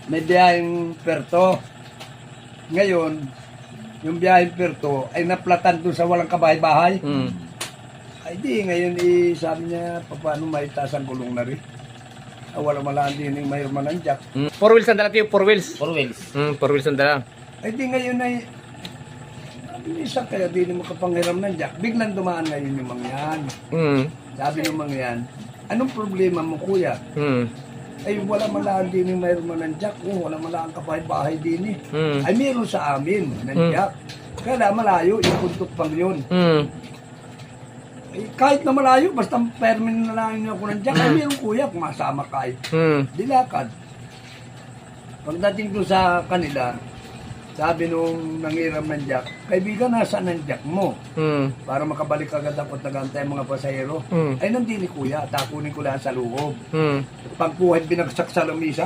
may biyaheng Perto. Ngayon, yung biyaheng Perto ay naplatan doon sa walang kabahay-bahay. Ay di, ngayon sabi niya, paano may taas ang gulong na rin? Wala malaan din yung mayroon man ng jack. 4 wheels ang dala tayo, 4 wheels. 4 wheels. 4 wheels ang dala. Ay di ngayon ay, isa kaya di mo kapanghiram ng jack. Biglang dumaan ngayon yung mga yan. Sabi ng mga yan, anong problema mo kuya? Ay wala malaan din yung mayroon man ng jack. Wala malaan kabahay-bahay din eh. Ay meron sa amin ng jack. Kaya malayo, yung puntok pang yun. Eh, kahit na malayo, basta permin na lang niyo ako ng jack, ay meron kuya, pumasama kahit. Dilakad. Pagdating ko sa kanila, sabi nung nangiram ng jack, kaibigan, nasaan ang jack mo? Para makabalik agad ako at nagantay mga pasahero. Ay nandini kuya, takunin ko lang sa loob. Pagkuhan binagsak sa lamisa.